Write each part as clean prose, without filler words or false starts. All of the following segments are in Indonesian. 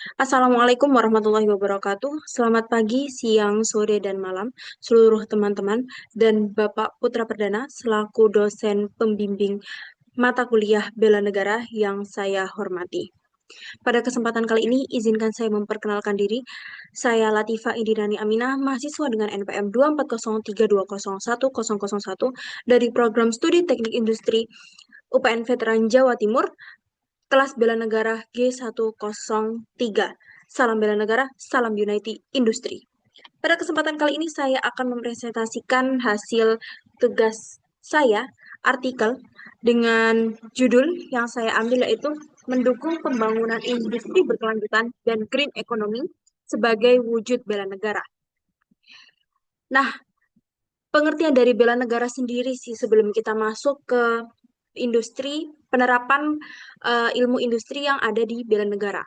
Assalamualaikum warahmatullahi wabarakatuh. Selamat pagi, siang, sore, dan malam seluruh teman-teman dan Bapak Putra Perdana selaku dosen pembimbing mata kuliah Bela Negara yang saya hormati. Pada kesempatan kali ini, izinkan saya memperkenalkan diri. Saya Latifa Indirani Aminah, mahasiswa dengan NPM 24032010001 dari Program Studi Teknik Industri UPN Veteran Jawa Timur, kelas Bela Negara G103. Salam Bela Negara, salam Unity Industri. Pada kesempatan kali ini saya akan mempresentasikan hasil tugas saya, artikel dengan judul yang saya ambil yaitu mendukung pembangunan industri berkelanjutan dan green economy sebagai wujud bela negara. Nah, pengertian dari bela negara sendiri sih sebelum kita masuk ke industri, penerapan ilmu industri yang ada di bela negara.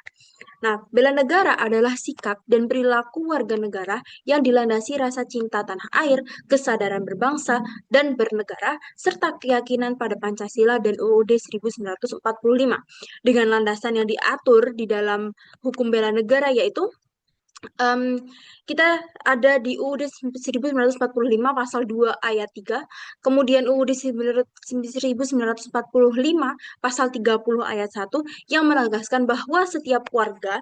Nah, bela negara adalah sikap dan perilaku warga negara yang dilandasi rasa cinta tanah air, kesadaran berbangsa dan bernegara, serta keyakinan pada Pancasila dan UUD 1945. Dengan landasan yang diatur di dalam hukum bela negara yaitu Em, kita ada di UUD 1945 pasal 2 ayat 3, kemudian UUD 1945 pasal 30 ayat 1 yang menegaskan bahwa setiap warga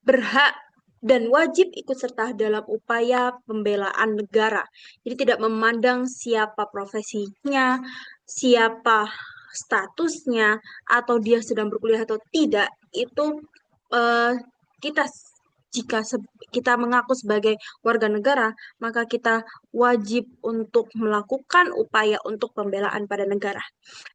berhak dan wajib ikut serta dalam upaya pembelaan negara. Jadi tidak memandang siapa profesinya, siapa statusnya, atau dia sedang berkuliah atau tidak, itu eh, kita jika kita mengaku sebagai warga negara, maka kita wajib untuk melakukan upaya untuk pembelaan pada negara.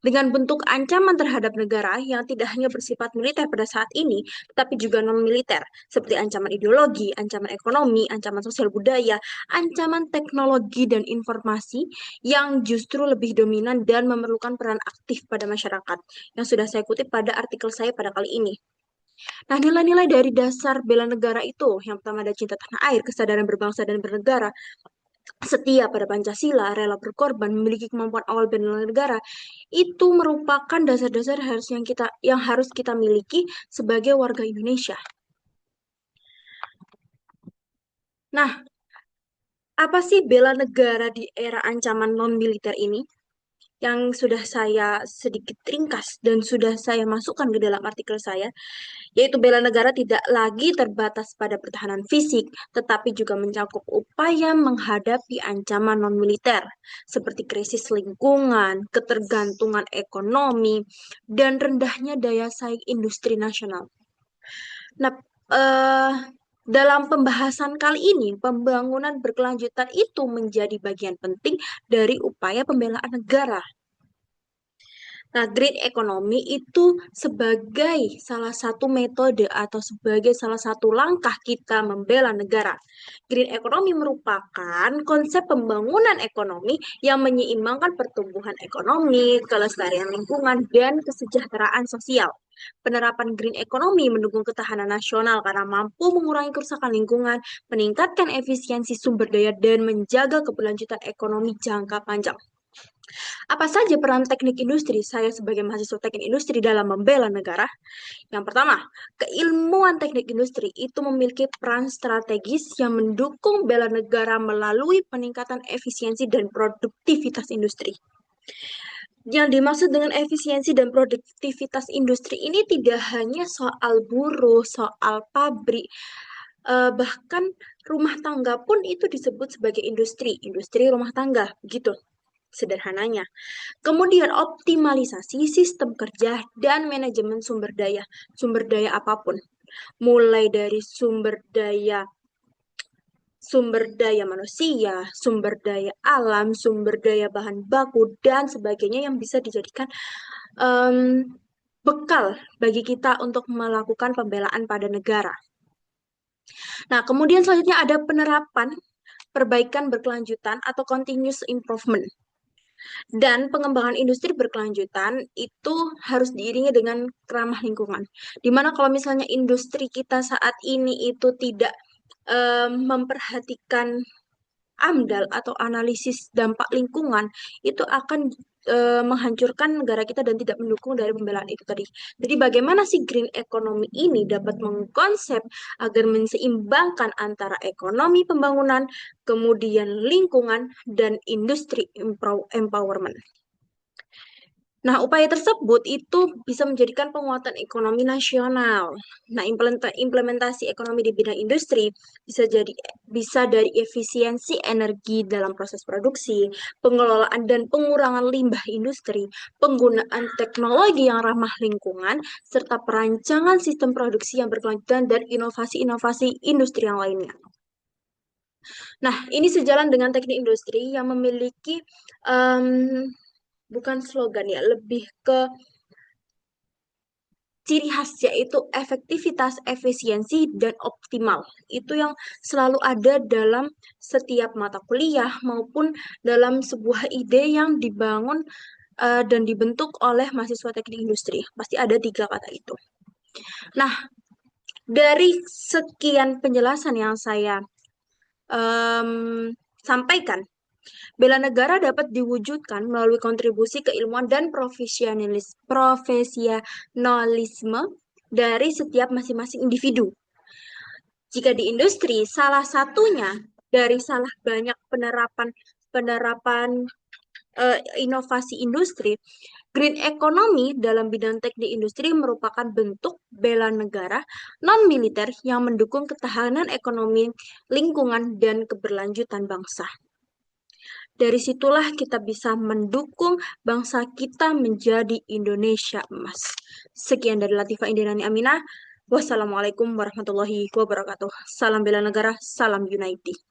Dengan bentuk ancaman terhadap negara yang tidak hanya bersifat militer pada saat ini, tetapi juga non-militer, seperti ancaman ideologi, ancaman ekonomi, ancaman sosial budaya, ancaman teknologi dan informasi yang justru lebih dominan dan memerlukan peran aktif pada masyarakat, yang sudah saya kutip pada artikel saya pada kali ini. Nah, nilai-nilai dari dasar bela negara itu, yang pertama ada cinta tanah air, kesadaran berbangsa dan bernegara, setia pada Pancasila, rela berkorban, memiliki kemampuan awal bela negara, itu merupakan dasar-dasar yang harus kita miliki sebagai warga Indonesia. Nah, apa sih bela negara di era ancaman non-militer ini? Yang sudah saya sedikit ringkas dan sudah saya masukkan ke dalam artikel saya, yaitu bela negara tidak lagi terbatas pada pertahanan fisik, tetapi juga mencakup upaya menghadapi ancaman non-militer, seperti krisis lingkungan, ketergantungan ekonomi, dan rendahnya daya saing industri nasional. Nah, eh, dalam pembahasan kali ini, pembangunan berkelanjutan itu menjadi bagian penting dari upaya pembelaan negara. Nah, green economy itu sebagai salah satu metode atau sebagai salah satu langkah kita membela negara. Green economy merupakan konsep pembangunan ekonomi yang menyeimbangkan pertumbuhan ekonomi, kelestarian lingkungan, dan kesejahteraan sosial. Penerapan green economy mendukung ketahanan nasional karena mampu mengurangi kerusakan lingkungan, meningkatkan efisiensi sumber daya, dan menjaga keberlanjutan ekonomi jangka panjang. Apa saja peran teknik industri saya sebagai mahasiswa teknik industri dalam membela negara? Yang pertama, keilmuan teknik industri itu memiliki peran strategis yang mendukung bela negara melalui peningkatan efisiensi dan produktivitas industri. Yang dimaksud dengan efisiensi dan produktivitas industri ini tidak hanya soal buruh, soal pabrik, bahkan rumah tangga pun itu disebut sebagai industri, industri rumah tangga, gitu sederhananya. Kemudian optimalisasi sistem kerja dan manajemen sumber daya apapun. Mulai dari sumber daya manusia, sumber daya alam, sumber daya bahan baku dan sebagainya yang bisa dijadikan em, bekal bagi kita untuk melakukan pembelaan pada negara. Nah, kemudian selanjutnya ada penerapan perbaikan berkelanjutan atau continuous improvement. Dan pengembangan industri berkelanjutan itu harus diiringi dengan ramah lingkungan. Dimana kalau misalnya industri kita saat ini itu tidak memperhatikan AMDAL atau analisis dampak lingkungan, itu akan menghancurkan negara kita dan tidak mendukung dari pembelaan itu tadi. Jadi bagaimana sih green economy ini dapat mengkonsep agar menseimbangkan antara ekonomi pembangunan, kemudian lingkungan, dan industri empowerment. Nah, upaya tersebut itu bisa menjadikan penguatan ekonomi nasional. Nah, implementasi ekonomi di bidang industri bisa dari efisiensi energi dalam proses produksi, pengelolaan dan pengurangan limbah industri, penggunaan teknologi yang ramah lingkungan, serta perancangan sistem produksi yang berkelanjutan dan inovasi-inovasi industri yang lainnya. Nah, ini sejalan dengan teknik industri yang memiliki em, bukan slogan ya, lebih ke ciri khas yaitu efektivitas, efisiensi, dan optimal. Itu yang selalu ada dalam setiap mata kuliah maupun dalam sebuah ide yang dibangun dan dibentuk oleh mahasiswa teknik industri. Pasti ada tiga kata itu. Nah, dari sekian penjelasan yang saya em, sampaikan, bela negara dapat diwujudkan melalui kontribusi keilmuan dan profesionalisme dari setiap masing-masing individu. Jika di industri, salah satunya dari salah banyak penerapan penerapan inovasi industri, green economy dalam bidang teknik industri merupakan bentuk bela negara non-militer yang mendukung ketahanan ekonomi, lingkungan, dan keberlanjutan bangsa. Dari situlah kita bisa mendukung bangsa kita menjadi Indonesia emas. Sekian dari Latifah Indrani Aminah. Wassalamualaikum warahmatullahi wabarakatuh. Salam bela negara, salam unity.